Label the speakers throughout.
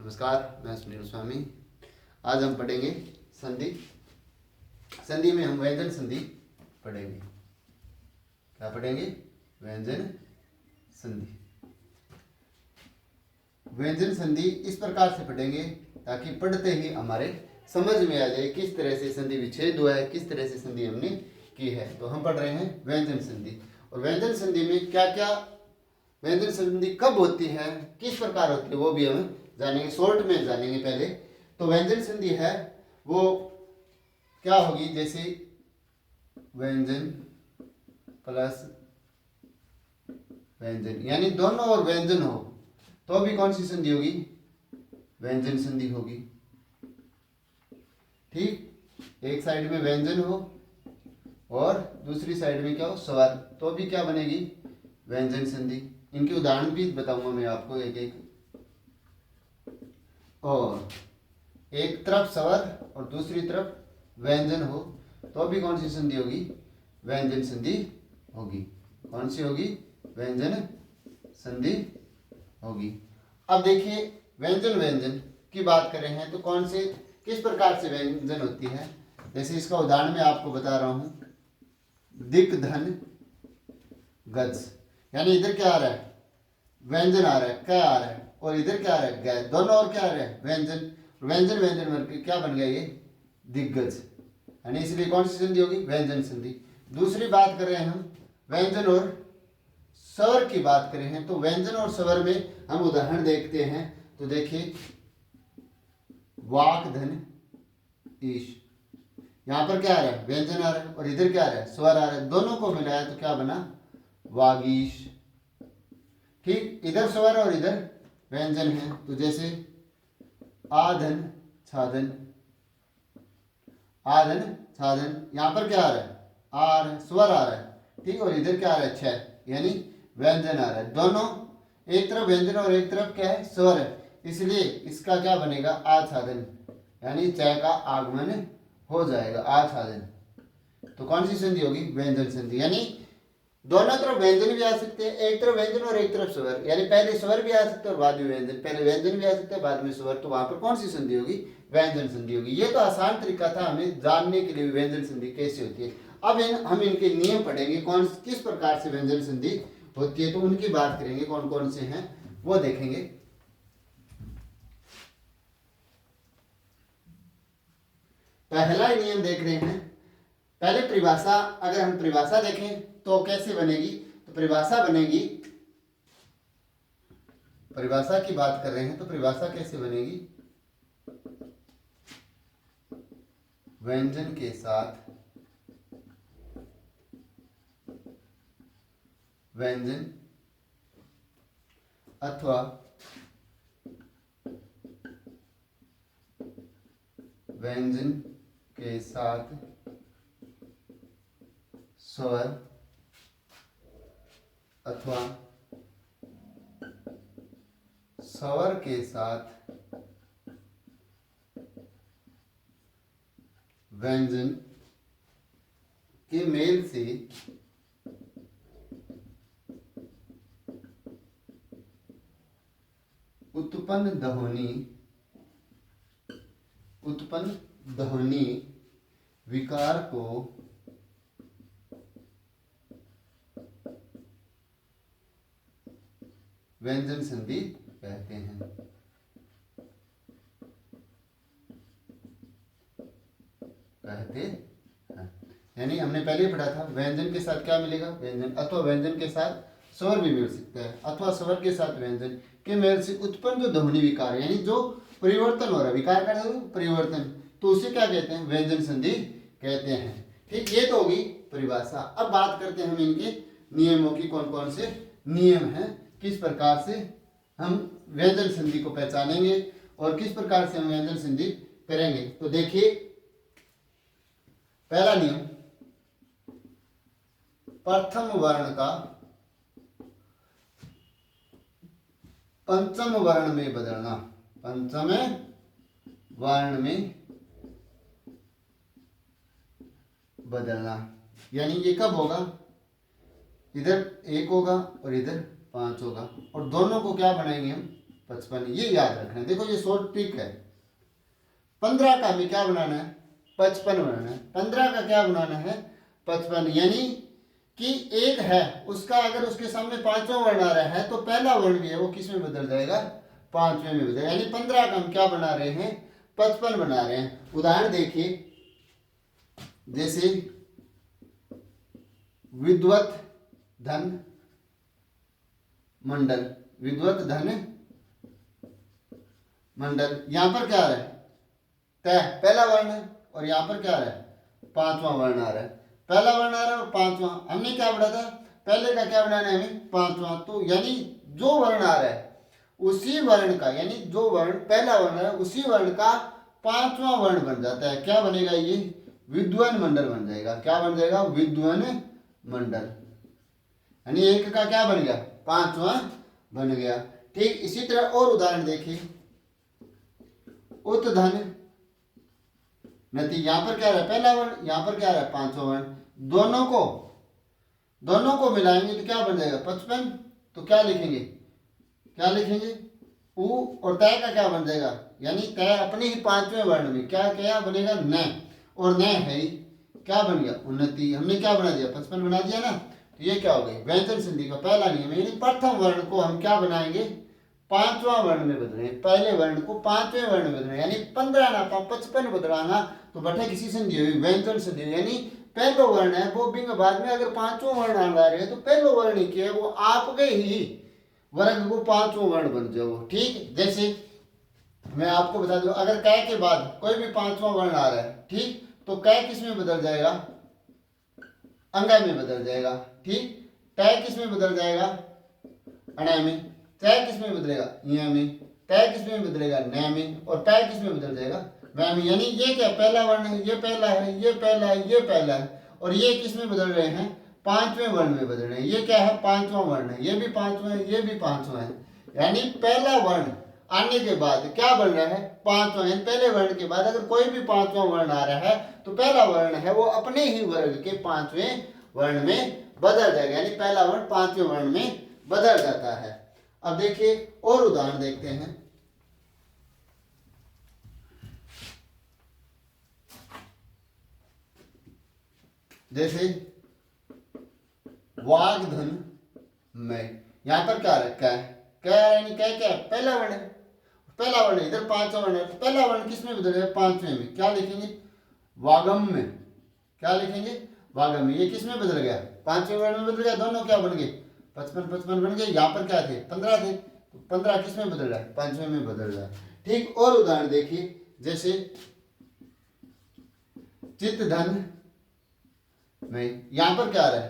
Speaker 1: नमस्कार, मैं सुनील स्वामी। आज हम पढ़ेंगे संधि। संधि में हम व्यंजन संधि पढ़ेंगे। क्या पढ़ेंगे? व्यंजन संधि। व्यंजन संधि इस प्रकार से पढ़ेंगे ताकि पढ़ते ही हमारे समझ में आ जाए किस तरह से संधि विच्छेद हुआ है, किस तरह से संधि हमने की है। तो हम पढ़ रहे हैं व्यंजन संधि। और व्यंजन संधि में क्या क्या, व्यंजन संधि कब होती है, किस प्रकार होती है, वो भी हम जानेंगे। शॉर्ट में जानेंगे पहले। तो व्यंजन संधि है वो क्या होगी, जैसे व्यंजन प्लस व्यंजन, यानी दोनों और व्यंजन हो तो भी कौन सी संधि होगी? व्यंजन संधि होगी। ठीक, एक साइड में व्यंजन हो और दूसरी साइड में क्या हो? स्वर, तो भी क्या बनेगी? व्यंजन संधि। इनके उदाहरण भी बताऊंगा मैं आपको एक एक। और एक तरफ स्वर और दूसरी तरफ व्यंजन हो तो भी कौन सी संधि होगी? व्यंजन संधि होगी। कौन सी होगी? व्यंजन संधि होगी। अब देखिए, व्यंजन व्यंजन की बात कर रहे हैं तो कौन से, किस प्रकार से व्यंजन होती है। जैसे इसका उदाहरण मैं आपको बता रहा हूं, दिक धन गज, यानी इधर क्या आ रहा है? व्यंजन आ रहा है, क्या आ रहा है, और इधर क्या आ रहा है? गै। दोनों और क्या आ रहा है? व्यंजन। व्यंजन व्यंजन मिलकर क्या बन गया? ये दिग्गज, यानी इसलिए कौन सी संधि होगी? व्यंजन संधि। दूसरी बात कर रहे हैं हम व्यंजन और स्वर की बात कर रहे हैं, तो व्यंजन और स्वर में हम उदाहरण देखते हैं। तो देखिए, वाक धन ईश, यहां पर क्या आ रहा है? व्यंजन आ रहा है और इधर क्या आ रहा है? स्वर आ रहा है। दोनों को मिलाया तो क्या बना? वागीश। ठीक, इधर स्वर और इधर व्यंजन है। तो जैसे आधन छादन, आधन छादन, यहां पर क्या आ रहा है? आर, स्वर आ रहा है। ठीक, और इधर क्या आ रहा है? छ, यानी व्यंजन आ रहा है। दोनों, एक तरफ व्यंजन और एक तरफ क्या है? स्वर है, इसलिए इसका क्या बनेगा? आच्छादन, यानी च का आगमन हो जाएगा, आच्छादन। तो कौन सी संधि होगी? व्यंजन संधि। यानी दोनों तरफ व्यंजन भी आ सकते हैं, एक तरफ व्यंजन और एक तरफ स्वर, यानी पहले स्वर भी आ सकते हैं और बाद में व्यंजन, पहले व्यंजन भी आ सकते हैं बाद में स्वर। तो वहां पर कौन सी संधि होगी? व्यंजन संधि होगी। ये तो आसान तरीका था हमें जानने के लिए व्यंजन संधि कैसे होती है। अब हम इनके नियम पढ़ेंगे, कौन किस प्रकार से व्यंजन संधि होती है, तो उनकी बात करेंगे, कौन कौन से हैं वो देखेंगे। पहला नियम देख रहे हैं, पहले परिभाषा। अगर हम परिभाषा देखें तो कैसे बनेगी? तो परिभाषा बनेगी, परिभाषा की बात कर रहे हैं तो परिभाषा कैसे बनेगी? व्यंजन के साथ व्यंजन अथवा व्यंजन के साथ स्वर अथवा स्वर के साथ व्यंजन के मेल से उत्पन्न ध्वनि विकार को व्यंजन संधि कहते हैं। यानी हमने पहले पढ़ा था, व्यंजन के साथ क्या मिलेगा? व्यंजन, अथवा व्यंजन के साथ स्वर भी मिल सकता है, अथवा स्वर के साथ व्यंजन के मेल से उत्पन्न जो ध्वनि विकार, यानी जो परिवर्तन हो रहा है, विकार का परिवर्तन, तो उसे क्या कहते हैं? व्यंजन संधि कहते हैं। ठीक, ये तो होगी परिभाषा। अब बात करते हैं हम इनके नियमों की, कौन कौन से नियम हैं, किस प्रकार से हम व्यंजन संधि को पहचानेंगे और किस प्रकार से हम व्यंजन संधि करेंगे। तो देखिए, पहला नियम, प्रथम वर्ण का पंचम वर्ण में बदलना। पंचम वर्ण में बदलना, यानी ये कब होगा? इधर 1 होगा और इधर 5 होगा, और दोनों को क्या बनाएंगे हम? 55, ये याद रखना है। देखो ये शॉर्ट ट्रिक है। 15 का हमें क्या बनाना है, 55 बनाना है। 15 का क्या बनाना है, 55, यानी कि एक है उसका अगर उसके सामने पांचवा वर्ण आ रहा है तो पहला वर्ण भी है वो किस में बदल जाएगा, पांचवें में बदल, यानी 15 का हम क्या बना रहे हैं, 55 बना रहे हैं। उदाहरण देखिए, जैसे विद्वत धन मंडल, विद्वत धन मंडल, यहां पर क्या आ रहा है, तय पहला वर्ण है और यहां पर क्या आ रहा है, पांचवा वर्ण आ रहा है। पहला वर्ण आ रहा है और पांचवा, हमने क्या पढ़ा था, पहले का क्या बनाना है हमें, पांचवा। तो यानी जो वर्ण आ रहा है उसी वर्ण का, यानी जो वर्ण पहला वर्ण है उसी वर्ण का पांचवा वर्ण बन जाता है। क्या बनेगा, ये विद्वन मंडल बन जाएगा। क्या बन जाएगा, विद्वन मंडल, यानी एक का क्या बन गया, पांचवा बन गया। ठीक इसी तरह और उदाहरण देखिए, उत्धन नति, यहां पर क्या रहा है, पहला वर्ण, यहां पर क्या रहा है, पांचवा वर्ण, दोनों को मिलाएंगे तो क्या बन जाएगा, 55। तो क्या लिखेंगे, क्या लिखेंगे, उ और तय का क्या बन जाएगा, यानी तय अपने ही पांचवें वर्ण में क्या क्या बनेगा, न, और न है ही क्या बन गया, उन्नति। हमने क्या बना दिया, 55 बना दिया ना। तो ये क्या हो गई, व्यंजन संधि का पहला नियम, यानी प्रथम वर्ण को हम क्या बनाएंगे, पांचवा वर्ण में बदले, पहले वर्ण को पांचवें वर्ण में बदले, यानी 15 ना 55 बदलाना तो बटे किसी संधि हुई, व्यंजन संधि, यानी पहलो वर्ण है वो बिंग बाद में अगर पांचवा वर्ण आ रहा है तो पहलो वर्ण ही क्या है वो आपके ही वर्ग को पांचवा वर्ण बन जाओ। ठीक, जैसे मैं आपको बता दूं, अगर कै के बाद कोई भी पांचवा वर्ण आ रहा है, ठीक, तो कै किस में बदल जाएगा, अंगा में बदल जाएगा। ठीक, तय किस में बदल जाएगा, अणा में, तय किस में बदलेगा, या में, तय किस में बदलेगा, न में, और तय किस में बदल जाएगा, वह में। यानी ये क्या पहला वर्ण है, ये पहला है, ये पहला है, ये पहला है, और ये किस में बदल रहे हैं, पांचवें वर्ण में बदल रहे हैं। ये क्या है, पांचवा वर्ण है, ये भी पांचवा है, ये भी पांचवा है, यानी पहला वर्ण आने के बाद क्या बन रहा है, पांचवा, यानी पहले वर्ण के बाद अगर कोई भी पांचवा वर्ण आ रहा है तो पहला वर्ण है वो अपने ही वर्ग के पांचवें वर्ण में बदल जाएगा, यानी पहला वर्ण पांचवें वर्ण में बदल जाता है। अब देखिए और उदाहरण देखते हैं, जैसे वाग्धन में, यहां पर क्या रखा है, क्या यानी क्या क्या पहला वर्ण है, पहला वर्ण इधर पांचवा वर्ण है, तो पहला वर्ण किस में बदल जाएगा, पांचवें में। क्या लिखेंगे, वागम में, क्या लिखेंगे, वागम में। ये किस में बदल गया, पांचवें वर्ण में बदल गया, दोनों क्या बन गए, 55 बन गए। यहाँ पर क्या थे, 15 थे, तो 15 किस में बदल रहा है, पांचवें में बदल रहा है। ठीक, और उदाहरण देखिए, जैसे चित्त धन में, यहां पर क्या आ रहा है,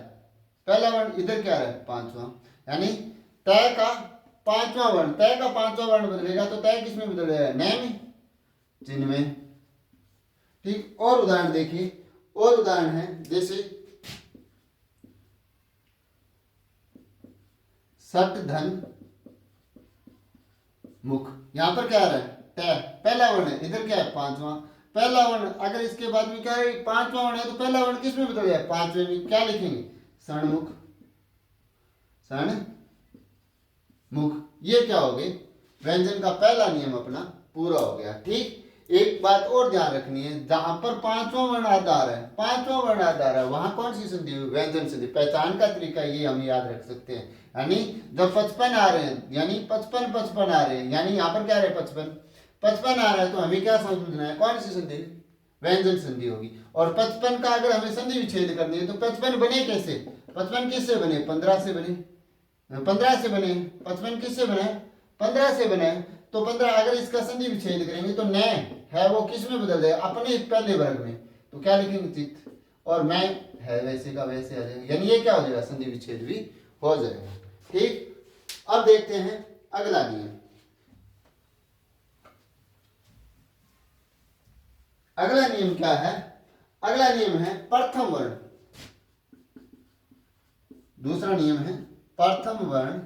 Speaker 1: पहला वर्ण, इधर क्या आ रहा है, पांचवा, यानी तय का पांचवा वर्ण, तय का पांचवा वर्ण बदलेगा तो तय किस में बदल जाएगा, न में, चिन्ह में। ठीक, और उदाहरण देखिए, और उदाहरण है जैसे सट धन मुख, यहां पर क्या आ रहा है, तय पहला वर्ण है, इधर क्या है, पांचवा, पहला वर्ण अगर इसके बाद में क्या है, पांचवा वर्ण है तो पहला वर्ण किस में बदल जाएगा, पांचवें में। क्या लिखेंगे, सणमुख, सण मुख। ये क्या हो गए, व्यंजन का पहला नियम अपना पूरा हो गया। ठीक, एक बात और ध्यान रखनी है, जहां पर पांचवा वर्ण आधार है, पांचवा वर्ण आधार है, वहां कौन सी संधि, व्यंजन संधि। पहचान का तरीका ये हम याद रख सकते हैं, यानी जब 55 आ रहे हैं, यानी 55 आ रहे हैं, यानी यहाँ पर क्या रहे 55 आ रहा है, तो हमें क्या समझना है, कौन सी संधि, व्यंजन संधि होगी। और 55 का अगर हमें संधि विच्छेद करनी है तो 55 बने कैसे, 55 किससे बने, 15 से बने, 15 से बने, 55 किससे बने, 15 से बने। तो 15 अगर इसका संधि विच्छेद करेंगे तो न है वो किस में बदल जाएगा, अपने पहले वर्ग में। तो क्या लिखेंगे, चित्त, और मैं है वैसे का वैसे आ जाएगा, यानी ये क्या हो जाएगा, संधि विच्छेद भी हो जाएगा। ठीक, अब देखते हैं अगला नियम। अगला नियम क्या है, अगला नियम है प्रथम वर्ण, दूसरा नियम है प्रथम वर्ण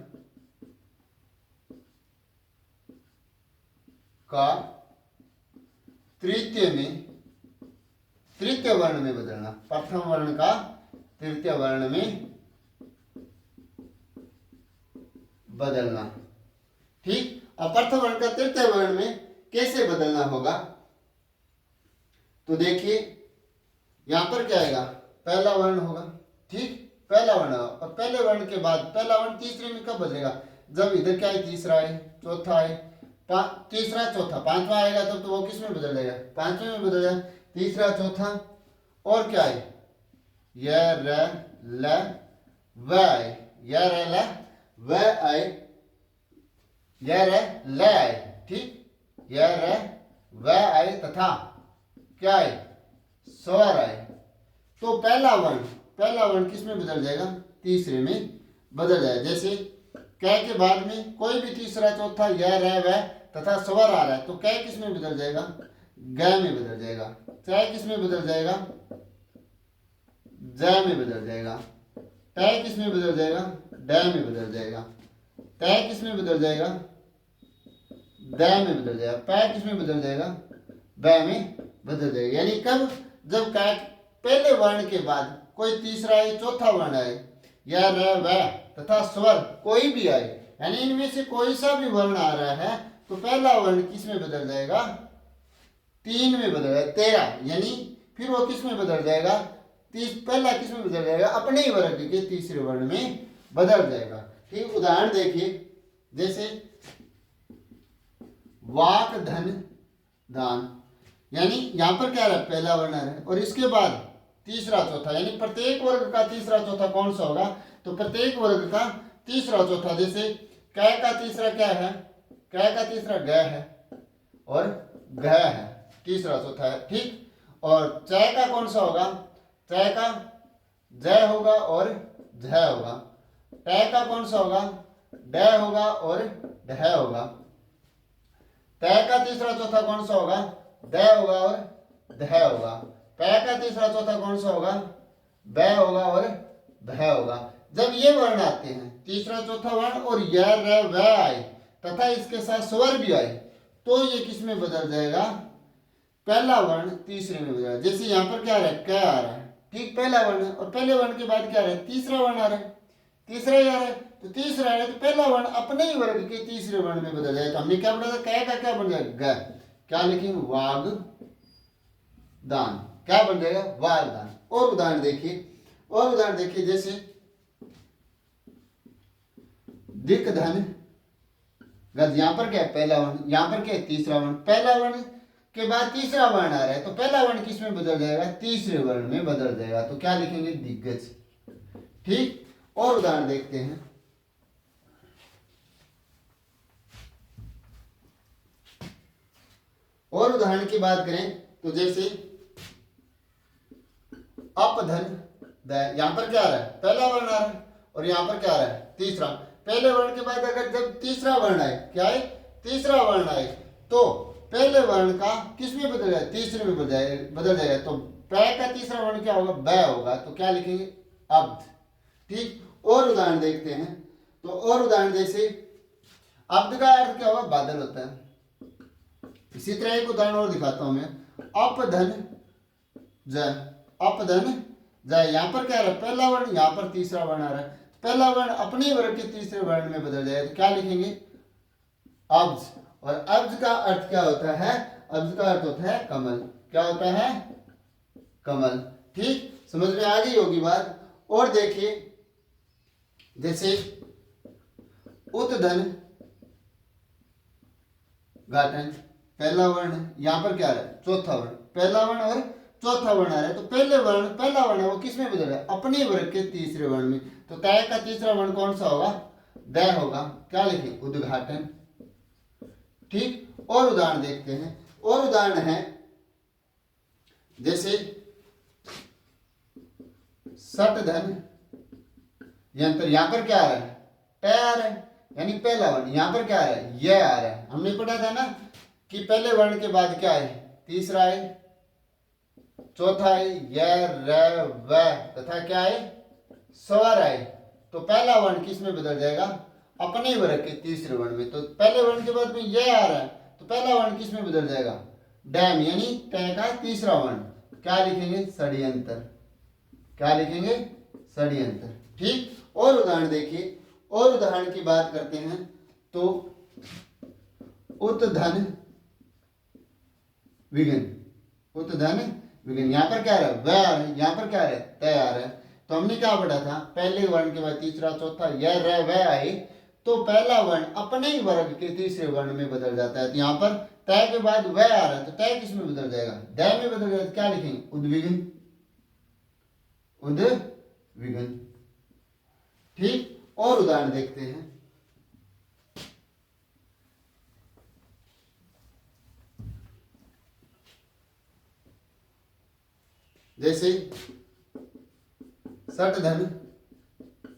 Speaker 1: का तृतीय वर्ण में बदलना, प्रथम वर्ण का तृतीय वर्ण में बदलना। ठीक, अब प्रथम वर्ण का तृतीय वर्ण में कैसे बदलना होगा, तो देखिए यहां पर क्या आएगा, पहला वर्ण होगा, ठीक, पहला वर्ण होगा, और पहले वर्ण के बाद पहला वर्ण तीसरे में कब बदलेगा, जब इधर क्या है, तीसरा है, चौथा है, तीसरा चौथा, पांचवा आएगा तब तो वो किस में बदल जाएगा, पांचवें में बदल जाएगा, तीसरा चौथा, और क्या है, य र ल व आए, य र ल व आए, य र ल आए, ठीक, य र व आए तथा क्या है, स्वर आए। तो पहला वर्ण किस में बदल जाएगा, तीसरे में बदल जाएगा। जैसे क के बाद में कोई भी तीसरा चौथा य र व तथा स्वर आ रहा है तो क किस में बदल जाएगा, ग में बदल जाएगा, च किस में बदल जाएगा, ज में बदल जाएगा, ट किस में बदल जाएगा, ड में बदल जाएगा, त किस में बदल जाएगा, द में बदल जाएगा, प किस में बदल जाएगा, ब में बदल जाएगा। यानी कब, जब क पहले वर्ण के बाद कोई तीसरा या चौथा वर्ण आए, या र व तथा स्वर कोई भी आए, यानी इनमें से कोई सा भी वर्ण आ रहा है तो पहला वर्ण किस में बदल जाएगा, 3 में बदल जाएगा, 13, यानी फिर वो किस में बदल जाएगा, पहला किस में बदल जाएगा, अपने ही वर्ग के तीसरे वर्ण में बदल जाएगा। ठीक, उदाहरण देखिए, जैसे वाक धन दान, यानी यहां पर क्या रहा है, पहला वर्ण है और इसके बाद तीसरा चौथा, यानी प्रत्येक वर्ग का तीसरा चौथा कौन सा होगा, तो प्रत्येक वर्ग का तीसरा चौथा, जैसे क का तीसरा क्या है, क का तीसरा ग है और घ है, तीसरा चौथा है, ठीक, और च का कौन सा होगा, च का ज होगा और झ होगा, ट का कौन सा होगा, ड होगा और ढ होगा, त का तीसरा चौथा कौन सा होगा, द होगा और ध होगा, प का तीसरा चौथा कौन सा होगा, ब होगा और भ होगा। जब ये वर्ण आते हैं, तीसरा चौथा वर्ण और य र व आए तथा इसके साथ स्वर भी आए तो ये किस में बदल जाएगा, पहला वर्ण तीसरे में बदल जाएगा। जैसे यहाँ पर क्या आ रहा है, क आ रहा है, ठीक, पहला वर्ण, और पहले वर्ण के बाद क्या आ रहा है, तीसरा वर्ण आ रहा है, तीसरा ही आ रहा है, तो तीसरा आ रहा है तो पहला वर्ण अपने ही वर्ग के तीसरे वर्ण में बदल जाएगा। तो हमने क्या पढ़ा था, क का क्या बन जाएगा, ग, क्या लिखेंगे, वाग दान, क्या बन जाएगा, वाग दान। और उदाहरण देखिए, जैसे दिक धन गज, यहां पर क्या है, पहला वर्ण, यहां पर क्या है, तीसरा वर्ण, पहला वर्ण के बाद तीसरा वर्ण आ रहा है तो पहला वर्ण किस में बदल जाएगा, तीसरे वर्ण में बदल जाएगा, तो क्या लिखेंगे, दिग्गज। ठीक, और उदाहरण देखते हैं, और उदाहरण की बात करें तो जैसे अपधन द, यहां पर क्या आ रहा है, पहला वर्ण आ रहा है और यहां पर क्या आ रहा है, तीसरा, पहले वर्ण के बाद अगर जब तीसरा वर्ण आए, क्या है, तीसरा वर्ण आए तो पहले वर्ण का किस में बदल जाएगा, तीसरे में बदल जाएगा, तो प का तीसरा वर्ण क्या होगा, ब होगा, तो क्या लिखेंगे, अब्ध। ठीक, और उदाहरण देखते हैं, तो और उदाहरण जैसे अब्ध का अर्थ क्या होगा, बादल होता है। इसी तरह एक उदाहरण और दिखाता हूं मैं, अपधन ज, अपधन ज, यहां पर क्या आ रहा है, पहला वर्ण, यहां पर तीसरा वर्ण आ रहा है, पहला वर्ण अपने वर्ग के तीसरे वर्ण में बदल जाएगा, तो क्या लिखेंगे, अब्ज। और अब्ज का अर्थ क्या होता है, अब्ज का अर्थ होता है कमल, क्या होता है, कमल। ठीक, समझ में आ गई होगी बात। और देखिए, जैसे उत्धन घाटन, पहला वर्ण, यहां पर क्या आ रहा है, चौथा वर्ण, पहला वर्ण और चौथा वर्ण आ रहा है तो पहला वर्ण है वो किस में बदल रहा है, अपने वर्ग के तीसरे वर्ण में, तो तय का तीसरा वर्ण कौन सा होगा, द होगा, क्या लिखें, उद्घाटन। ठीक, और उदाहरण देखते हैं, और उदाहरण है जैसे सतधन यंत्र, यहां पर क्या आ रहा है, ट आ रहा है, यानी पहला वर्ण, यहां पर क्या आ रहा है, यह आ रहा है। हमने पढ़ा था ना कि पहले वर्ण के बाद क्या है, तीसरा है, चौथा है, य र व तथा क्या है, स्वर है, तो पहला वर्ण किस में बदल जाएगा, अपने वर्ग के तीसरे वर्ण में, तो पहले वर्ण के बाद में यह आ रहा है तो पहला वर्ण किस में बदल जाएगा, डैम, यानी ट का तीसरा वर्ण, क्या लिखेंगे, षड्यंत्र, क्या लिखेंगे, षड्यंत्र। ठीक, और उदाहरण देखिए, और उदाहरण की बात करते हैं तो उत धन विघन, उत धन विघन। यहाँ पर क्या रहा है, वह आ रहा है, यहाँ पर क्या आ रहा है, तय आ रहा है। तो हमने क्या पढ़ा था, पहले वर्ण के बाद तीसरा चौथा यह रह वह आए तो पहला वर्ण अपने ही वर्ग के तीसरे वर्ण में बदल जाता है। तो यहाँ पर तय के बाद वह आ रहा है तो तय किस में बदल जाएगा, दय में बदल जाएगा। तो क्या लिखेंगे, उद्विग्न, उद्विग्न। ठीक, और उदाहरण देखते हैं। जैसे सट धन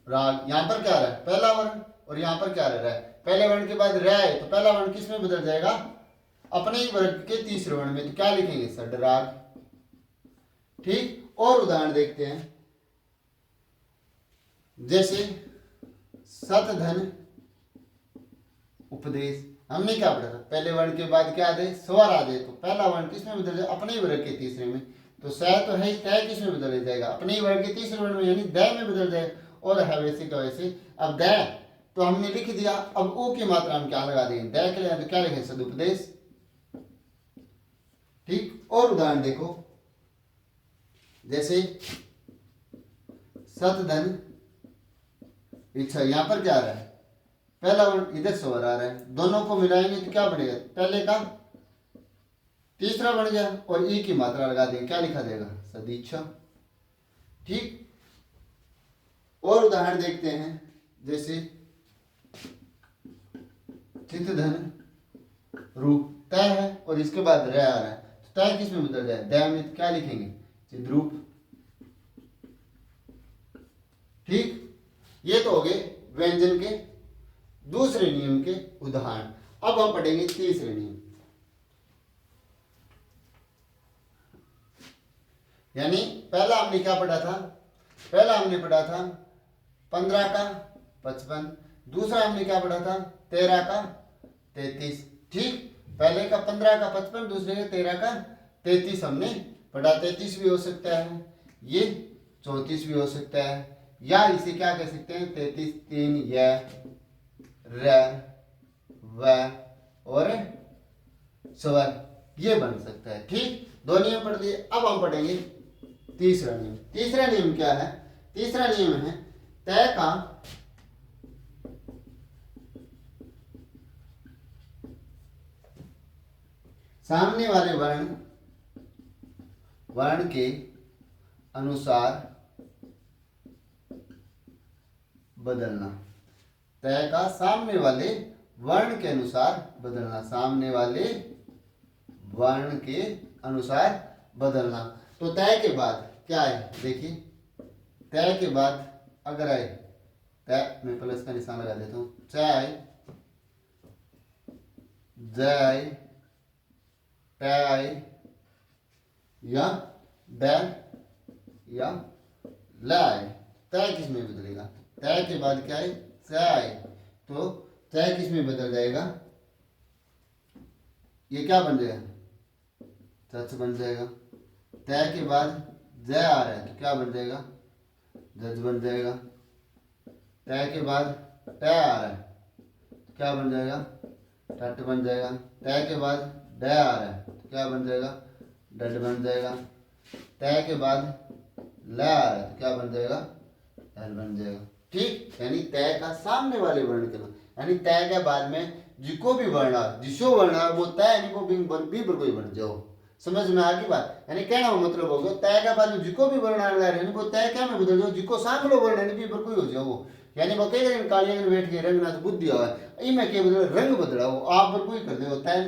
Speaker 1: राग, यहां पर क्या रहा है, पहला वर्ण, और यहां पर क्या रहा है, पहले वर्ण के बाद रह है तो पहला वर्ण किस में बदल जाएगा, अपने ही वर्ग के तीसरे वर्ण में। तो क्या लिखेंगे, सड राग। ठीक, और उदाहरण देखते हैं। जैसे सत धन उपदेश, हमने क्या पढ़ा था, पहले वर्ण के बाद क्या आदे, स्वर आदे तो पहला वर्ण किस में बदल जाएगा, अपने ही वर्ग के तीसरे में। तो स तो है, तय किस में बदल जाएगा, अपने ही वर्ग के तीसरे वर्ण में, यानी दय में बदल जाएगा। और है वैसे का वैसे। अब दय तो हमने लिख दिया, अब ओ की मात्रा हम क्या लगा देंगे, दय के लिए तो क्या लिखेंगे, सदुपदेश। ठीक, और उदाहरण देखो। जैसे सत धन इच्छा, यहां पर क्या आ रहा है, पहला वर्ण इधर स्वर आ रहा है, दोनों को मिलाएंगे तो क्या बनेगा, पहले का तीसरा बन गया और ई की मात्रा लगा देंगे, क्या लिखा जाएगा, सदीच्छा। ठीक, और उदाहरण देखते हैं। जैसे चित्त धन रूप, तय है और इसके बाद रह आ रहा है तो तय किस में बदल जाए, दया में। क्या लिखेंगे, चिद्रूप। ठीक, ये तो हो गए व्यंजन के दूसरे नियम के उदाहरण। अब हम पढ़ेंगे तीसरे नियम, यानी पहला हमने क्या पढ़ा था, पहला हमने पढ़ा था 15 का 55, दूसरा हमने क्या पढ़ा था 13 का 33। ठीक, पहले का 15 का 55, दूसरे का 13 का 33 हमने पढ़ा। 33 भी हो सकता है, ये 34 भी हो सकता है, या इसे क्या कह सकते हैं, 33 3 यह र व और स्वर, ये बन सकता है। ठीक, दो नियम पढ़ दिए। अब हम पढ़ेंगे तीसरा नियम। तीसरा नियम क्या है, तीसरा नियम है तय का सामने वाले वर्ण के अनुसार बदलना। तय का सामने वाले वर्ण के अनुसार बदलना, सामने वाले वर्ण के अनुसार बदलना। तो तय के बाद क्या है, देखिए तय के बाद अगर आए, तय मैं प्लस का निशान लगा देता हूं, चाय जय तय या ड या लाय, तय किस में बदलेगा, तय के बाद क्या है, चाय, तो तय किस में बदल जाएगा, ये क्या बन जाएगा, सच बन जाएगा। तय के बाद जय आ रहा है तो क्या बन जाएगा, जज बन जाएगा। तय के बाद तय आ रहा है तो क्या बन जाएगा, टट बन जाएगा। तय के बाद ड आ रहा है तो क्या बन जाएगा, डड बन जाएगा। तय के बाद ल आ रहा है तो क्या बन जाएगा, ल बन जाएगा। ठीक, यानी तय का सामने वाले वर्ण के, यानी तय के बाद में जिको भी वर्ण आ, जिसो वर्ण आ वो तय यानी को भी कोई बन जाओ। समझ में आ गई बात, यानी कहना मतलब हो गया तय के बाद में जिको भी वर्ण आ रहा है वो तय क्या में बदल जाओ, जिको सामने वर्ण है भी कोई हो जाओ। यानी वो कई दिन कालिया बैठ के रंग ना तो बुद्धि हो, मैं क्या बदल रंग बदलाओ, आप पर कोई कर दे तय,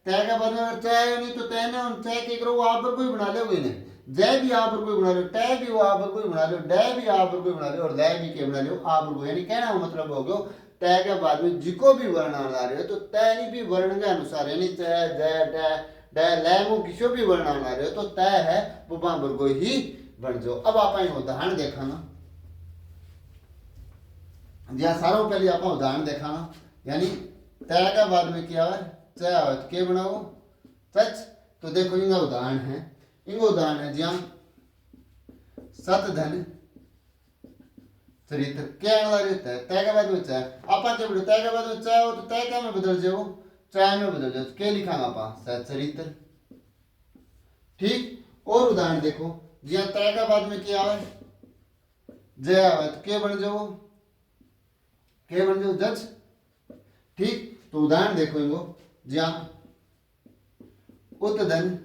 Speaker 1: तय का बाद में तय नहीं तो तय ना तय के करो आप पर कोई बना लोगे ना, जय भी आप पर कोई बना लो, टय भी वो आप पर कोई बना लो, डय भी आप पर कोई बना लो और लय भी के बना लो आप पर कोई। यानी कहना मतलब हो गया तय के बाद में जिको भी वर्ण आ रहे हो तो तय नहीं भी वर्ण के अनुसार, यानी तय जय ड लय मु किसी भी वर्ण आ रहे हो तो तय है वो बराबर को ही बन जाओ। अब आप उदाहरण देखा ना, जहाँ सारों पहले आप उदाहरण देखा ना, यानी तय के बाद में क्या है चय आवे तो के बनाओ सच। तो देखो इनका उदाहरण है, इनका उदाहरण है जहाँ सत धन चरित्र क्या रहता है, तय के बाद में चाय आप तय के बाद में चाय हो तो तय क्या में बदल जाओ, च में बदल जाओ तो क्या लिखांगा आप सचरित्र। ठीक। और उदाहरण देखो, जिया तय का बाद में क्या आवे, जय आवे तो क्या बन जाओ, क्या बन जाओ जज। ठीक। तो उदाहरण देखो इनको, जिया उत्तधन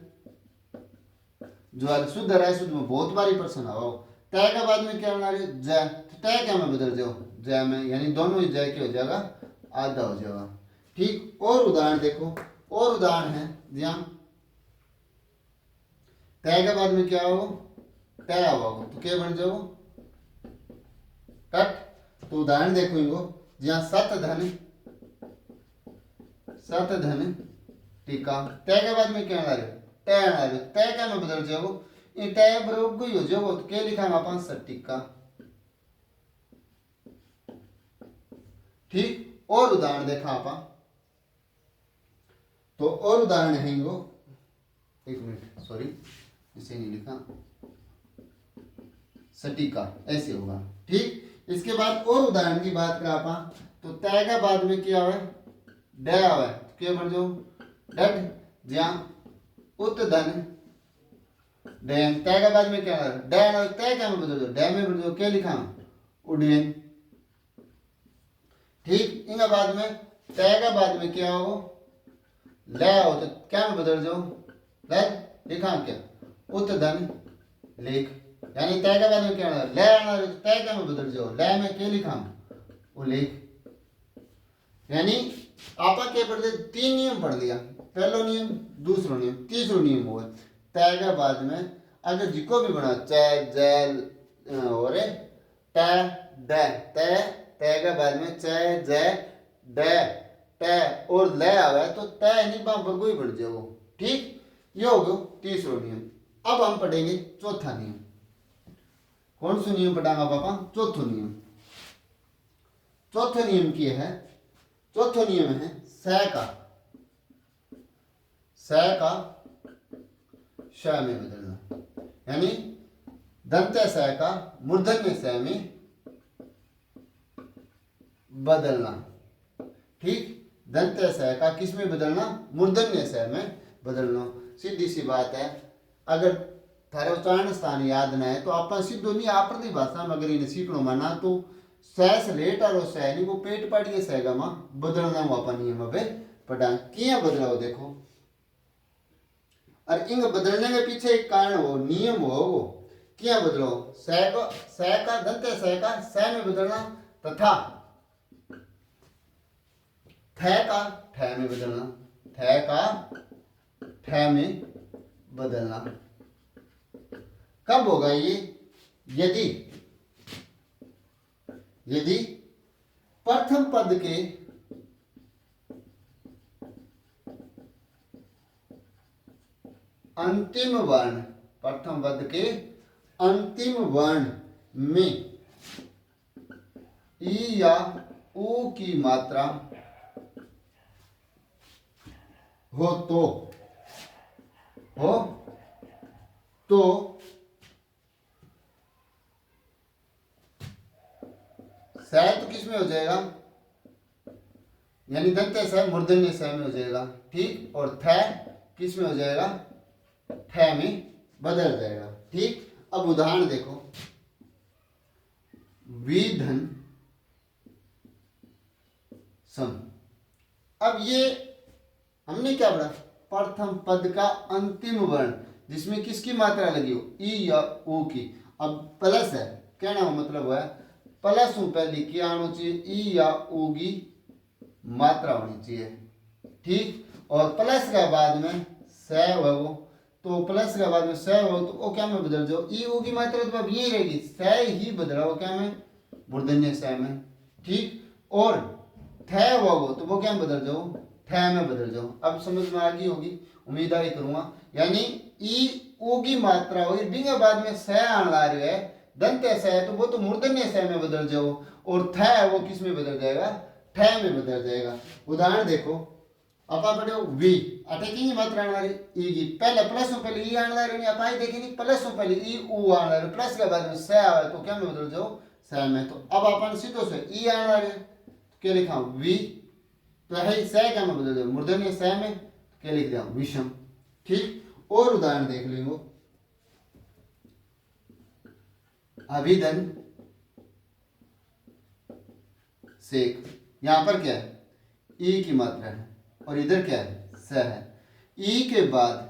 Speaker 1: जो शुद्ध है, शुद्ध में बहुत बारी प्रश्न आओ, तय का बाद में क्या बना रहे हो जय, तो तय क्या में बदल जाओ जय में, यानी दोनों ही जय के हो जाएगा, आधा हो जाएगा। ठीक। और उदाहरण देखो, और उदाहरण है जहां तय के बाद में क्या हो, तय हो तो क्या बन जाओ तट। तो उदाहरण देखो इनको, जहां सत धन टीका, तय के बाद में क्या ला रहे हो तय ला रहे हो, तय क्या में बदल जाओ, ये तय बरोबर ही हो जाओ तो क्या लिखांगा अपन सत टीका। ठीक। और उदाहरण देखा आप, तो और उदाहरण है इनको, एक मिनट सॉरी इसे नहीं लिखा, सटीका ऐसे होगा। ठीक। इसके बाद और उदाहरण की बात करा आप, तो तय का बाद में क्या आवे ड आवे तो क्या बन जाओ डड, जहां उत्तधन डैन, तय का बाद में क्या आवे डैन, और तय क्या में बदल दो डै में बदल दो, क्या लिखा उड्डयन। ठीक। इनका बाद में तय का बाद में क्या हो ले हो तो क्या में बदल जाओ ले, लिखा क्या उत्तधन लेख, यानी तय का बाद में क्या ले आना, तय क्या में बदल जाओ ले में क्या लिखा उल्लेख। यानी आप क्या पढ़ लिया, 3 नियम पढ़ लिया, पहलो नियम, दूसरो नियम, तीसरो नियम हुआ तय के बाद में अगर जिको भी बना च ज और ट ड, तय तय के बाद में च ज ड ट और ल आवे तो तय नहीं बराबर को ही बढ़ जाओ। ठीक। ये हो गया तीसरो नियम। अब हम पढ़ेंगे चौथा नियम। कौन सा नियम पढ़ांगा पापा, चौथा नियम। चौथा नियम क्या है, चौथा नियम है स का श में बदलना, यानी दंत्य स का मूर्धन्य स में बदलना। ठीक। दंत्य स का किस में बदलना, मूर्धन्य स में बदलना। सीधी सी बात है, अगर थारे उच्चारण स्थान याद न है तो आप सीधो नहीं आपरती भाषा में अगर इन्हें सीखना माना तो से लेट और स नहीं वो पेट पाटिए सहेगा मां बदलना वो अपन नियम अबे पढ़ा किया बदलाव देखो। और इन बदलने के पीछे एक कारण हो नियम हो वो क्या बदलो, स का दंत्य स का स में बदलना तथा थ का ठ में बदलना, ठ का ठ में बदलना। कब होगा ये, यदि यदि प्रथम पद के अंतिम वर्ण, प्रथम पद के अंतिम वर्ण में ई या ऊ की मात्रा हो तो तो किस में हो जाएगा, यानी दंत्य स मूर्धन्य स में हो जाएगा। ठीक। और थ किस में हो जाएगा, ठ में बदल जाएगा। ठीक। अब उदाहरण देखो, विधन सम। अब ये हमने क्या पढ़ा, प्रथम पद का अंतिम वर्ण जिसमें किसकी मात्रा लगी हो ई या ऊ की। अब प्लस है, कहना हो मतलब है प्लस पहले क्या आना चाहिए, ई या ऊ की मात्रा होनी चाहिए। ठीक। और प्लस के बाद में स हो तो प्लस के बाद में स हो तो वो क्या में बदल जाओ, ई ऊ की मात्रा तो अब यही रहेगी, स ही बदला वो क्या में मूर्धन्य स में। ठीक। और थ हो तो वो क्या में बदल जाओ, थ में बदल जाओ। अब समझ में आ गई होगी, उम्मीद आई करूंगा। यानी ई ऊ की मात्रा होगी बिंग बाद में स आने ला रही है, दंत्य स है तो वो तो मूर्धन्य स में बदल जाओ, और थ वो किस में बदल जाएगा, ठ में बदल जाएगा। उदाहरण देखो, आप पढ़ो वी अटे की मात्रा आने रही ई की, पहले प्लस में पहले ई आने रही, आप आई देखेंगे प्लस में पहले ई ऊ आने रही, प्लस के बाद में स आवे तो क्या में बदल जाओ स में। तो अब अपन सीधो से ई आने रही तो क्या लिखा वी, तो है सह क्या में बदल दो, मूर्धन्य सह में क्या लिख दिया, विषम। ठीक, और उदाहरण देख लेंगे। अभिधन सेक, यहां पर क्या है, ई की मात्रा है और इधर क्या है, स है। ई के बाद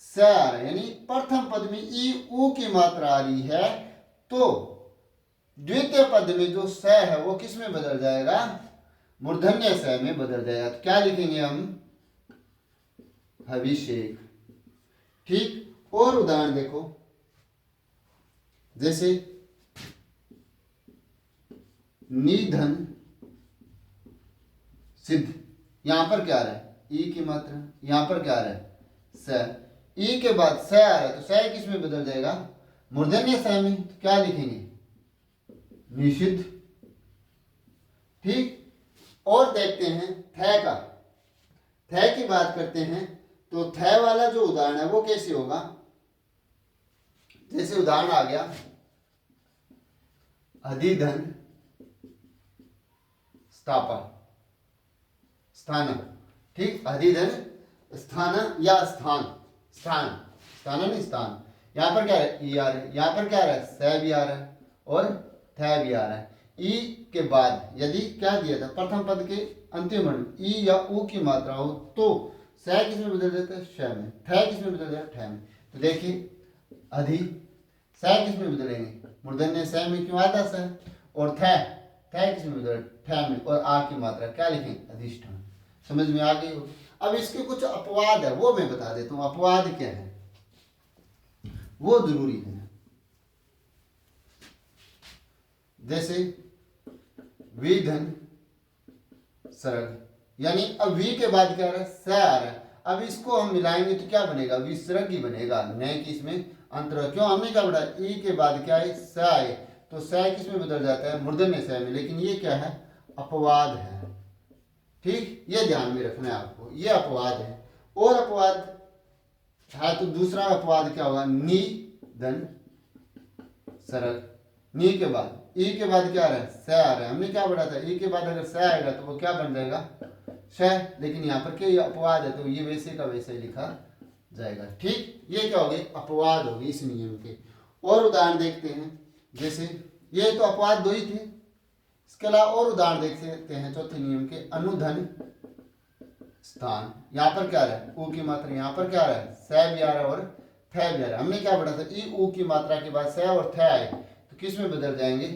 Speaker 1: स आ रहा है, यानी प्रथम पद में ई ऊ की मात्रा आ रही है, तो द्वितीय पद में जो स है वो किस में बदल जाएगा, मूर्धन्य स में बदल जाएगा। तो क्या लिखेंगे हम, अभिषेक। ठीक, और उदाहरण देखो, जैसे निधन सिद्ध, यहां पर क्या आ रहा है, ई की मात्रा, यहां पर क्या आ रहा है, स। ई के बाद स आ रहा है, तो स किस में बदल जाएगा, मूर्धन्य स में। तो क्या लिखेंगे, निषिद्ध। ठीक, और देखते हैं थ का, थ की बात करते हैं, तो थ वाला जो उदाहरण है वो कैसे होगा, जैसे उदाहरण आ गया अधिधन स्थापा स्थान। ठीक, अधिधन स्थान या स्थान, स्थान स्थान नहीं स्थान। यहां पर क्या है, ई आ रहा है, यहां पर क्या आ रहा है, स भी आ रहा है और थ भी आ रहा है। ई के बाद यदि क्या दिया था, प्रथम पद के अंतिम वर्ण ई या ऊ की मात्रा हो, तो स किस में बदल जाता है, श में। थ किस में बदल जाता है, ठ में। तो देखिए अधि, स किस में बदलेंगे, मूर्धन्य स में, क्यों आधा स, और थ किस में बदल, ठ में, और आ की मात्रा क्या लिखेंगे, अधिष्ठान। समझ में आ गई हो। अब इसके कुछ अपवाद है वो मैं बता देता हूं, अपवाद क्या है वो जरूरी है। जैसे विधन सरग, यानी अब वी के बाद क्या आ रहा है, स आ रहा है। अब इसको हम मिलाएंगे तो क्या बनेगा, विसर्ग ही बनेगा, न कि इसमें अंतर। क्यों, हमने क्या पढ़ा, ई के बाद क्या है, स आए, तो स किस में बदल जाता है, मूर्धन्य स में। लेकिन ये क्या है, अपवाद है। ठीक, ये ध्यान में रखना है आपको, ये अपवाद है। और अपवाद है तो दूसरा अपवाद क्या होगा, नी धन सरल। नी के बाद, ई के बाद क्या आ रहा है, स आ रहा है। हमने क्या पढ़ा था, ई के बाद अगर स आएगा तो वो क्या बन जाएगा, श। लेकिन यहाँ पर क्या अपवाद है, तो ये वैसे का वैसे लिखा जाएगा। ठीक, ये क्या हो गए, अपवाद हो गए इस नियम के। और उदाहरण देखते हैं, जैसे ये तो अपवाद दो ही थे, इसके अलावा और उदाहरण देख सकते हैं चौथे नियम के, अनुधन स्थान। यहाँ पर क्या आ रहा है, ऊ की मात्रा, यहाँ पर क्या आ रहा है, स भी आ रहा है और थ भी आ रहा है। हमने क्या पढ़ा था, ई ऊ की मात्रा के बाद स और थ आए तो किस में बदल जाएंगे,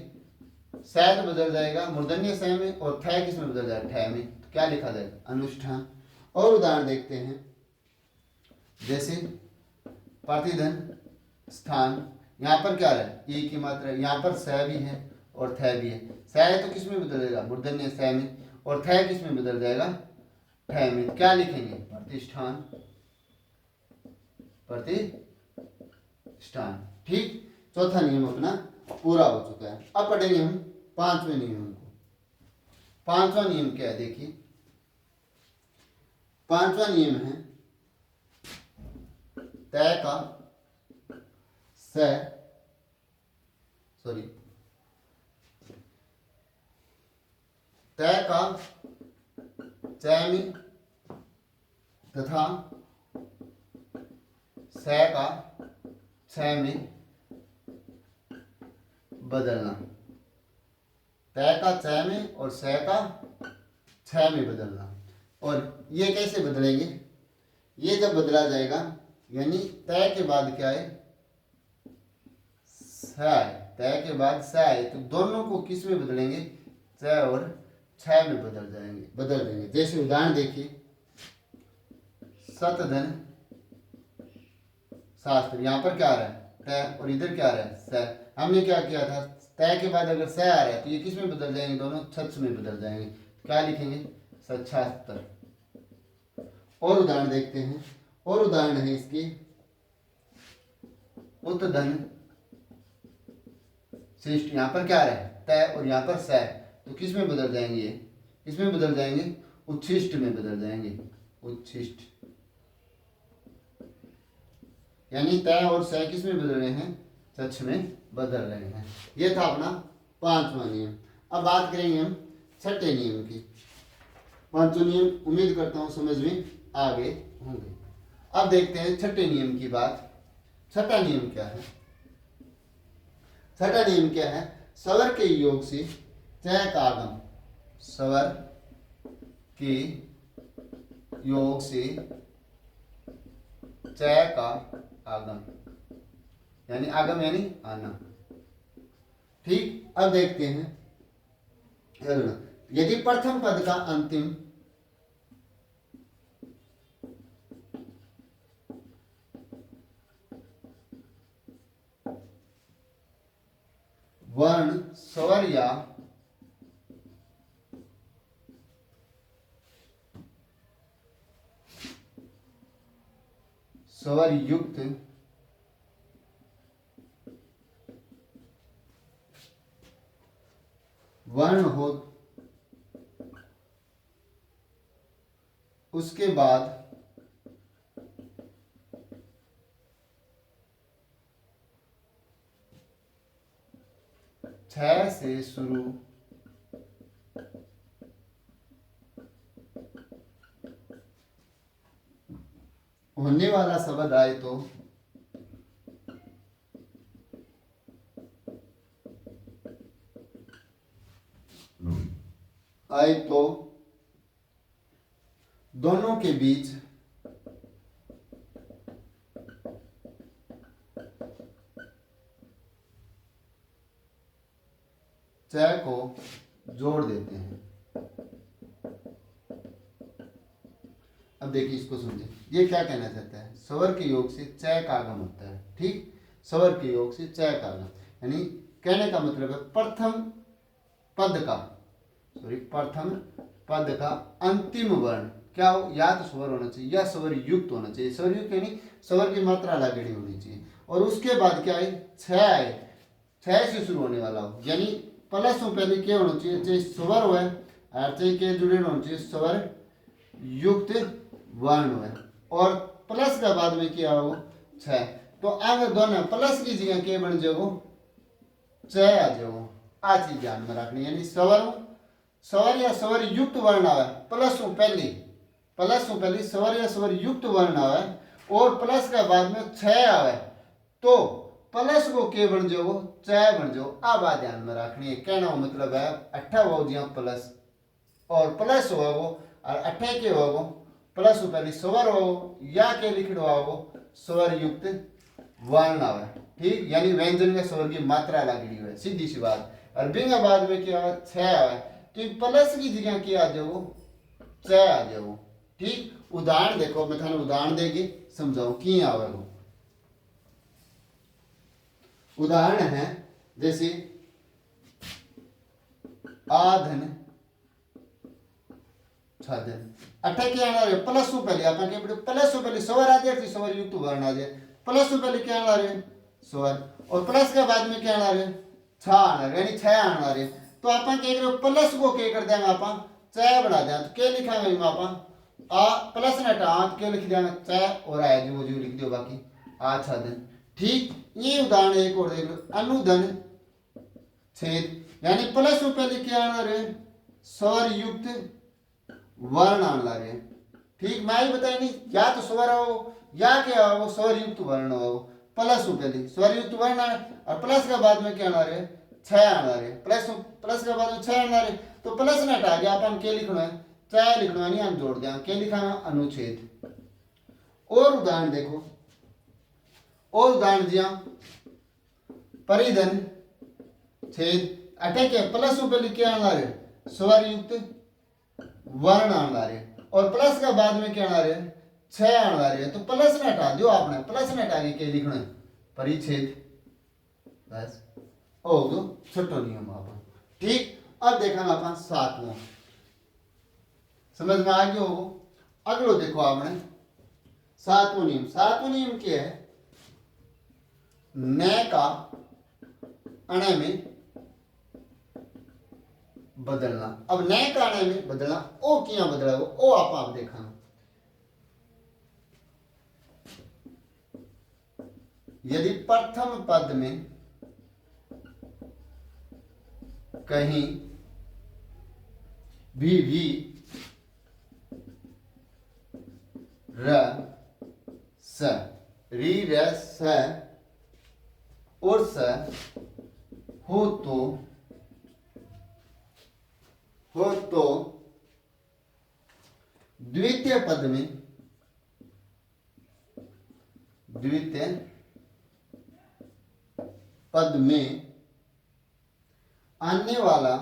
Speaker 1: स तो बदल जाएगा मूर्धन्य स में, और थ किस में बदल जाएगा, ठ में। तो क्या लिखा जाएगा, अनुष्ठान। और उदाहरण देखते हैं, जैसे प्रतिधन स्थान, यहाँ पर क्या आ रहा है, ई की मात्रा, यहाँ पर स भी है और थ भी है। स है तो किस में बदलेगा, मूर्धन्य स में, और थ किस में बदल जाएगा, ठ में। क्या लिखेंगे, प्रतिष्ठान, प्रतिष्ठान। ठीक, चौथा नियम अपना पूरा हो चुका है। अब पढ़ेंगे हम पांचवें नियम को। पांचवा नियम क्या है, देखिए पांचवा नियम है तय का तय का च में तथा स का छ में बदलना। तय का च में और स का छ में बदलना। और ये कैसे बदलेंगे, ये जब बदला जाएगा, यानी तय के बाद क्या है, स आए, तय के बाद स आए, तो दोनों को किस में बदलेंगे, च और छ में बदल देंगे। जैसे उदाहरण देखिए, सतधन शास्त्र, यहाँ पर क्या आ रहा है, तय, और इधर क्या आ रहा है, स। हमने क्या किया था, तय के बाद अगर स आ रहा है तो ये किस में बदल जाएंगे, दोनों छत्स में बदल जाएंगे। क्या लिखेंगे, सच्छास्त्र। और उदाहरण देखते हैं, और उदाहरण है इसकी उत्तधन शिष्ट। यहाँ पर क्या आ रहा है, तय, और यहाँ पर स, तो किस में बदल जाएंगे, ये किस में बदल जाएंगे, उच्छिष्ट में बदल जाएंगे, उच्छिष्ट। यानी तय और स किस में बदल रहे हैं, सच में बदल रहे हैं। ये था अपना पांचवा नियम। अब बात करेंगे हम छठे नियम की। पांचों नियम उम्मीद करता हूं समझ में आ गए होंगे। अब देखते हैं छठे नियम की बात। छठा नियम क्या है? छठा नियम क्या है? स्वर के योग से च का आगम। स्वर के योग से च का आगम, यानी आगम यानी आना। ठीक, अब देखते हैं यदि प्रथम पद का अंतिम वर्ण स्वर या स्वर युक्त वर्ण हो, उसके बाद छ से शुरू होने वाला शब्द आए तो दोनों के बीच च को जोड़ देते हैं। अब देखिए, इसको समझे, ये क्या कहना चाहता है? स्वर के योग से च का आगम होता है। ठीक, स्वर के योग से च का आगम, यानी कहने का मतलब है प्रथम पद का अंतिम वर्ण क्या हो? या तो स्वर होना चाहिए या स्वर युक्त होना चाहिए। स्वर युक्त यानी स्वर की मात्रा लागेड़ी होनी चाहिए, और उसके बाद क्या है? छ आए, छ से शुरू होने वाला हो, यानी प्लस में पहले क्या होना चाहिए? चाहे स्वर हो और चाहे क्या जुड़े होना चाहिए? स्वर युक्त वर्ण हो, और प्लस का बाद में क्या हो? छ। तो अगर दोनों प्लस की जगह क्या बन जाओ? च आ जाओ। आ चीज ध्यान में रखनी, यानी स्वर या स्वर युक्त वर्ण आवे प्लस में पहले स्वर या स्वर युक्त वर्ण आवे और प्लस का बाद में छ आवे, तो प्लस को के बन जाओ? च बन जाओ। आ बात ध्यान में रखनी है। कहना मतलब है अट्ठा हो जिया प्लस और प्लस हो और अट्ठे के हो प्लस पहले स्वर हो या के लिखो हो स्वर युक्त वर्ण आवे। ठीक, यानी व्यंजन में स्वर की मात्रा लागड़ी है, सीधी सी बात। और बिंग बाद में क्या आवे? छ आवे, तो प्लस की जगह क्या आ जाओ? च आ जाओ। ठीक, उदाहरण देखो, मैं थाने उदाहरण देके समझाऊं कि आवे वो। उदाहरण है जैसे आधन छाधन। अट्ठे क्या आना रे? प्लस पहले आप प्लस पहले स्वर आ जाए, स्वर युक्त वर्ण आ जाए। प्लस पहले क्या आना रे? स्वर, और प्लस के बाद में क्या आना रे? छ आना रे, यानी छ आना रे। तो आप क्या करो? प्लस को क्या कर देंगे? आप च बना दें, तो क्या लिखांगे? आप आ प्लस न टाँत क्या लिख देंगे? च, और आया जो लिख दो बाकी आ छाधन। ठीक, ये उदाहरण एक और देख लो, अनुधन छेद, यानी प्लस पहले क्या आना रे? स्वर युक्त वर्ण आना रे। ठीक, मैं ही बताई नहीं, या तो स्वर हो या क्या हो? स्वर युक्त वर्ण हो। प्लस पहले स्वर युक्त वर्ण आना, और प्लस के बाद में क्या आना रे? छ आना रे। प्लस के बाद में छ आना रे, तो प्लस न हटा गया, अपन क्या लिखना है? च लिखना है, हम जोड़ दें, क्या लिखा है? अनुच्छेद। और उदाहरण देखो, और उदाहरण दिया परिधन छेद, अटैक है प्लस पहले क्या आना रे? स्वर युक्त वर्ण आना रे, और प्लस का बाद में क्या आना रे? छ आना रे, तो प्लस न हटा दो आपने, प्लस न हटा के क्या लिखना है? परिच्छेद। बस हो गो छोटो नियम आप। ठीक, अब देखा अपन सातवां, समझ में आ गया हो? अगलो देखो आपने सातवां नियम। सातवां नियम क्या है? न का अणे में बदलना। अब न का अणे में बदलना, ओ क्या बदला वो? ओ आप देखा, यदि प्रथम पद में कहीं भी र स, री र स और स हो तो द्वितीय पद में आने वाला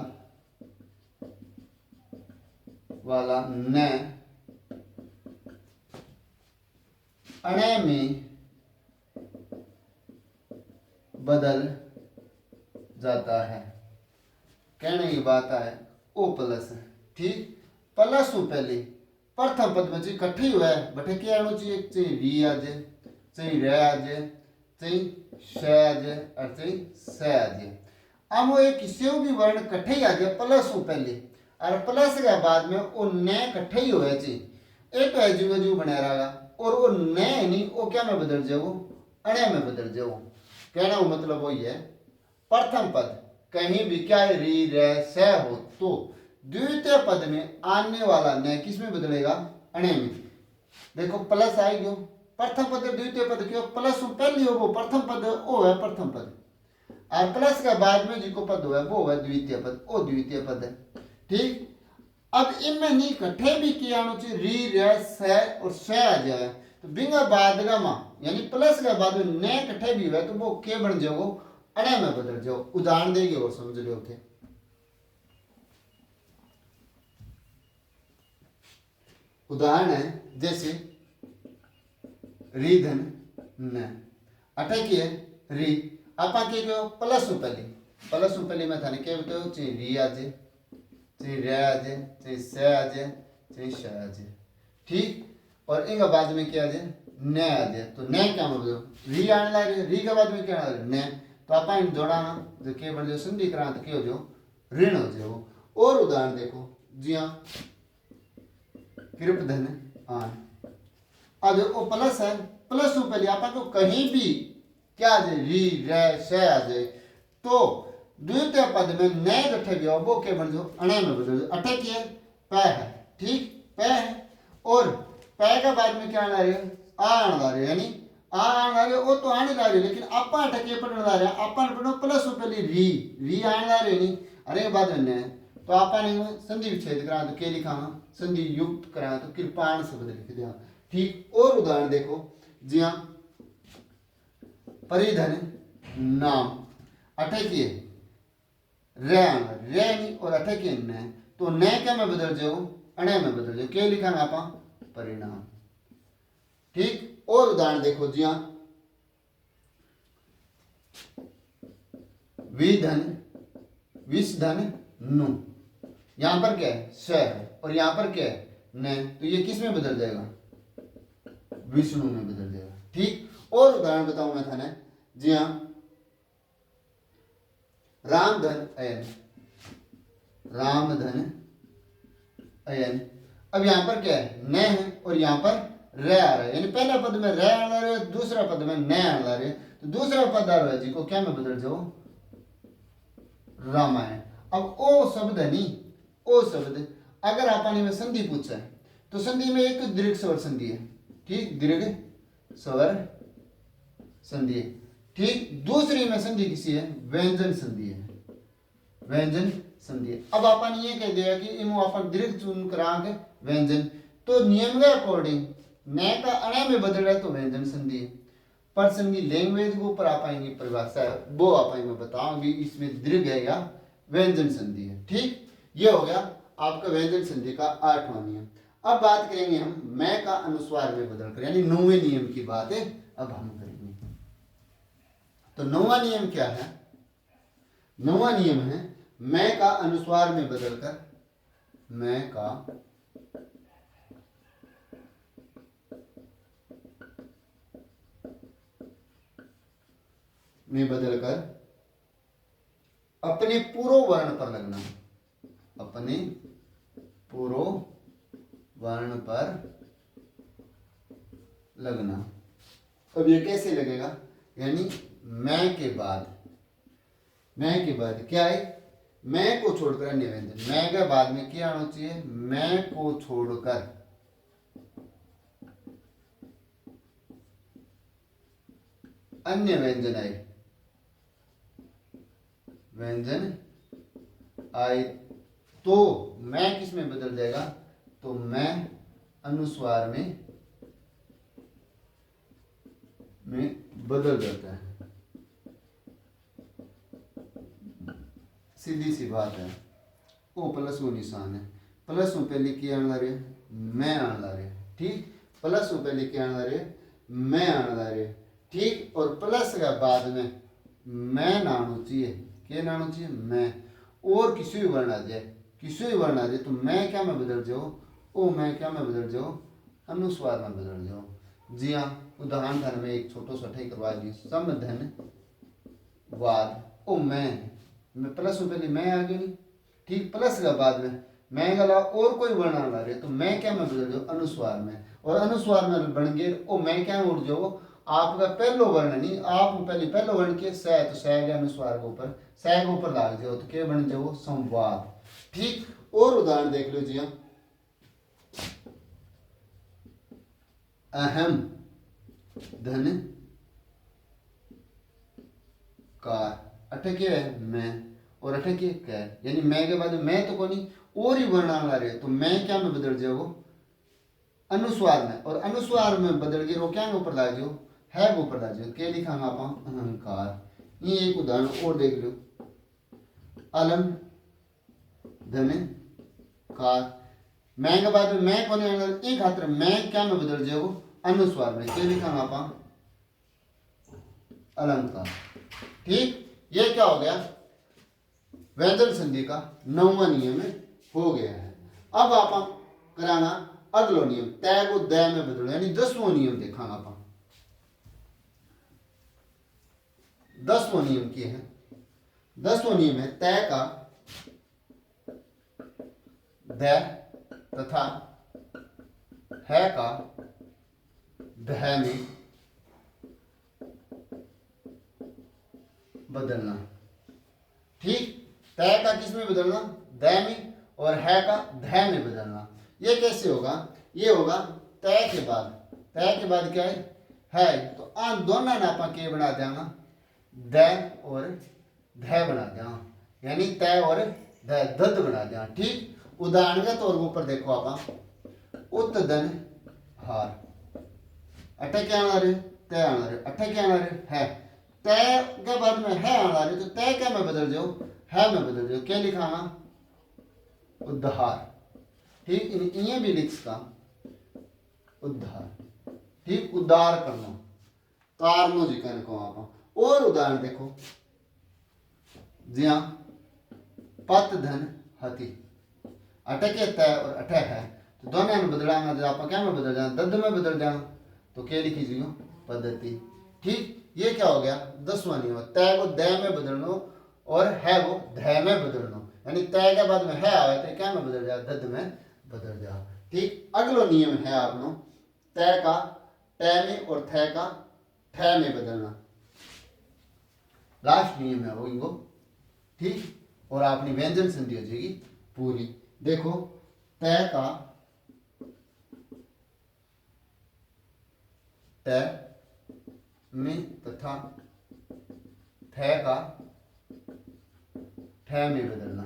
Speaker 1: न अणे में बदल जाता है। कहने की बात है ओ प्लस, ठीक, प्लस हो पहले प्रथम पद में इकट्ठे हुआ है बटे क्या आना चाहिए, चाहिए री आ जाए, चाहिए रे आ जाए, चाहिए श आ जाए और चाहिए स आ जाए। अब वो एक किसी भी वर्ण इकट्ठे ही आ जाए प्लस हो पहले और प्लस के बाद में वो न इकट्ठे ही हुआ चाहिए। एक तो एजू बना रहेगा और वो न नहीं वो क्या में बदल जाओ, अणे में बदल जाओ। कहना वो मतलब वही है प्रथम पद कहीं भी क्या री रे स हो तो द्वितीय पद में आने वाला न किस में बदलेगा, अणे में। देखो प्लस आई गयो प्रथम पद द्वितीय पद क्यों प्लस पहली हो वो प्रथम पद वो है प्रथम पद और प्लस के बाद में जिसको पद हुआ है वो है द्वितीय पद, वो द्वितीय पद है, ठीक। अब इनमें नहीं इकट्ठे भी किया चाहिए री रे स और स आ जाए तो बिंगा बाद यानी प्लस के बाद में न इकट्ठे भी हुआ तो वो क्या बन जाओ, अणे में बदल जाओ। उदाहरण देंगे वो समझ रहे होते। उदाहरण है जैसे री धन न अटे की है री आपा के क्यों प्लस पहले मैं थाने क्या बताओ चाहिए री आ जाए, चाहिए रे आ जाए, चाहिए स आ जाए, चाहिए श आ जाए, ठीक। और इनका बाद में क्या आ जाए न आ जाए तो न क्या मतलब री आने लगे, री के बाद में क्या आ न तो आप इन जोड़ाना जो क्या बन जाओ संधि करा तो क्या हो जाओ ऋण हो जाओ। और उदाहरण देखो जी हाँ कृप धन आन, अब वो प्लस है प्लस टू पहले आप कहीं भी क्या आ जाए री रे स आ जाए तो द्वितीय पद में न इकट्ठे गया वो क्या बन जाओ अणे में बदल जाओ। अटे की है प है, ठीक प है और प के बाद में क्या आना रहे आ आना रहे यानी आ आना रहे वो तो आने ला रहे लेकिन आपा अटे के पढ़ने ला रहे आपा पढ़ो प्लस पहले री आने ला रहे नहीं अरे बाद में न तो आपा ने संधि विच्छेद करा तो क्या लिखा संधि युक्त करा तो कृपाण शब्द लिख दिया, ठीक। और उदाहरण देखो जी हाँ परिधन नाम अटे की रे नहीं और अटे की न तो न क्या में बदल जाओ अणे में बदल जाओ, क्या लिखा आप परिणाम, ठीक। और उदाहरण देखो जी हाँ विधन विष धन नु, यहां पर क्या है स है और यहां पर क्या है न तो ये किस में बदल जाएगा विष्णु में बदल जाएगा, ठीक। और उदाहरण बताऊं मैं थाने जी हाँ रामधन अयन, रामधन अयन। अब यहां पर क्या है न है और यहां पर र आ रहा है यानी पहला पद में र आ रहा है दूसरा पद में न आ रहा है तो दूसरा पद आ रहा है जी को क्या में बदल जाओ रामायण। अब ओ शब्द है नहीं ओ शब्द अगर आपने में संधि पूछा है तो संधि में एक दीर्घ स्वर संधि है, ठीक दीर्घ स्वर संधि है, ठीक। दूसरी में संधि किसी है व्यंजन संधि है, व्यंजन संधि है। अब अपन ये कह दिया कि इमो अपन दीर्घ चुन करांगे व्यंजन तो नियम के अकॉर्डिंग न का अणे में बदल रहा है तो व्यंजन संधि है। पर्सन की लैंग्वेज के ऊपर आप आएंगे परिभाषा है वो आप मैं बताऊंगी इसमें दीर्घ है या व्यंजन संधि है, ठीक। ये हो गया आपका व्यंजन संधि का 8वां नियम। अब बात करेंगे हम मैं का अनुस्वार में बदल कर यानी 9वें नियम की बात है अब हम करेंगे। तो 9वां नियम क्या है, 9वां नियम है मैं का अनुस्वार में बदलकर मैं का में बदलकर अपने पूर्व वर्ण पर लगना, अपने पूर्व वर्ण पर लगना। अब ये कैसे लगेगा यानी मैं के बाद क्या है मैं को छोड़कर अन्य व्यंजन, मैं के बाद में क्या आना चाहिए मैं को छोड़कर अन्य व्यंजन आए, व्यंजन आए तो मैं किस में बदल जाएगा, तो मैं अनुस्वार में बदल जाता है। सीधी सी बात है। ओ प्लस ओ निशान है, प्लस में पहले क्या आना रहे, मैं आना रहे, ठीक। प्लस में पहले क्या आना रहे, मैं आना रहे, ठीक। और प्लस का बाद में मैं ना आना चाहिए, क्या ना आना चाहिए, मैं। और किसी भी वर्ण आ जाए, किसी भी वर्ण आ जाए तो मैं क्या में बदल जाओ, ओ मैं क्या में बदल जाओ, अनुस्वार में बदल जाओ। जी हाँ, उदाहरण धन में एक छोटो सा ठीक करवा दी, समधन वाद, ओ मैं प्लस में पहले मैं आ गई नहीं, ठीक। प्लस का बाद में मैं गला और कोई वर्ण आ रहे तो मैं क्या में बदल जाओ, अनुस्वार में। और अनुस्वार में बन गए ओ मैं क्या में उड़ जाओ, आपका पहलो वर्ण नहीं, आप पहले पहलो वर्ण के सह, तो सह गया अनुस्वार के ऊपर, सह के ऊपर लाग जाओ तो क्या बन जाओ, संवाद, ठीक। और उदाहरण देख लो जी, अहम धन कार, अटके है मैं, और अटके क्या है, यानी मैं के बाद मैं तो कोनी और ही वर्ण आ रहे, तो मैं क्या में बदल जाओ, अनुस्वार में। और अनुस्वार में बदल गए वो क्या में ऊपर ला जाओ, है वो ऊपर ला जाओ, क्या लिखा आप, अहंकार। ये एक उदाहरण और देख लो, अलम धन कार, मैं के बाद में मैं कोने एक खातर मैं क्या में बदल जाओ, अनुस्वार में, क्या लिखा आप, अलंकार, ठीक। ये क्या हो गया, व्यंजन संधि का 9वां नियम हो गया है। अब आप कराना अगलो नियम, तय को दय में बदलो, यानी 10वां नियम देखा आप। 10वां नियम क्या है, 10वां नियम है तय का दय तथा है का दह में बदलना, ठीक। तय का किस में बदलना, दय में, और है का धय में बदलना। ये कैसे होगा, ये होगा तय के बाद, तय के बाद क्या है, तो आन दोनों ने आप के बना देंगे, दय और धय बना देंगे, यानी तय और धय दद बना देंगे, ठीक। उदाहरण के तौर ऊपर देखो आप, उत्तदन हार, अटे क्या आना रहे, तय आना रहे, अटे क्या आना रहे, है, तय के बाद में है आना रहे, तो तय क्या में बदल जाओ, है में बदल जाओ, क्या लिखा, उद्धार, ठीक। इन्हें भी लिख सका, उद्धार, ठीक। उद्धार करना, तारनो जी कहने को आप। और उदाहरण देखो जी हाँ, पत धन हति, अटके तय और अठे है, तो दोनों में बदलाना, जब आप क्या में बदल जाए, दद में बदल जाए, तो क्या लिखी जी पद्धति, ठीक। ये क्या हो गया, 10वां नियम, तय को दय में बदलना और है वो धय में बदलना, यानी तय के बाद में है आवे तो क्या में बदल जाए, दद में बदल जाए, ठीक। अगलो नियम है आपनो, तय का तय में और थ का ठ में बदलना, लास्ट नियम है वो इनको, ठीक। और अपनी व्यंजन संधि हो जाएगी पूरी। देखो तय का तय में तथा थ का ठ में बदलना।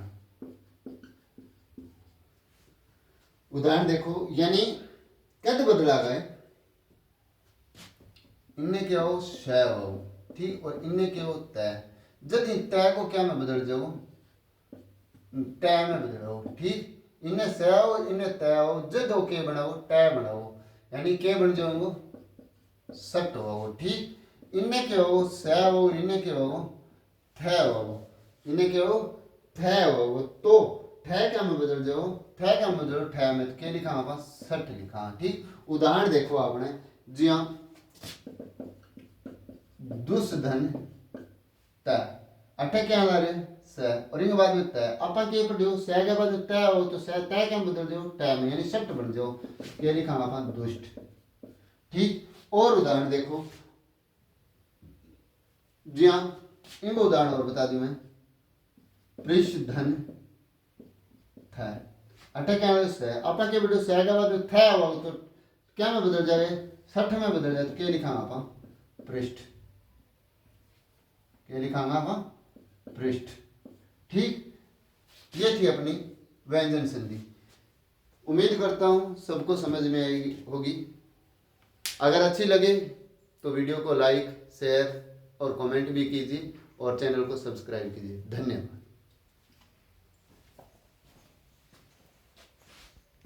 Speaker 1: उदाहरण देखो, यानी कद बदला गए, इनने क्या हो, श हो, ठीक। और इनने क्या हो, तय, जब तय को क्या में बदल जाओ, तय में बदलो, ठीक। इन्हें स हो, इन्हें तय हो, जद हो के बनाओ, तय बनाओ, यानी के बन जाओ, सट हो, ठीक। इनने क्या हो, स हो, इन्हें क्या हो, थ हो, इन्हें क्या हो, थ हो, तो ठ क्या में बदल जाओ, ठ क्या में बदलो, ठ में, तो क्या लिखा आप, सट लिखा, ठीक। उदाहरण देखो आपने जी हाँ, दुष्धन तय, अठे क्या ला रहे स, और इनके बाद में तय, अपन क्या पढ़ो, स के बाद में तय हो, तो स तय क्या बदल जाओ, तय में, यानी सट बन जाओ, ये लिखा अपन दुष्ट, ठीक। और उदाहरण देखो जी हाँ, इनको उदाहरण और बता दूं मैं, पृष्ठधन थ, अठे क्या है, अपन क्या पढ़ो, स के बाद में थ हो, तो क्या में बदल जाए, सठ में बदल जाए, तो क्या लिखा अपन पृष्ठ, क्या लिखांगा वहाँ, पृष्ठ। ठीक, ये थी अपनी व्यंजन संधि। उम्मीद करता हूँ सबको समझ में आई होगी। अगर अच्छी लगे तो वीडियो को लाइक, शेयर और कमेंट भी कीजिए और चैनल को सब्सक्राइब कीजिए। धन्यवाद।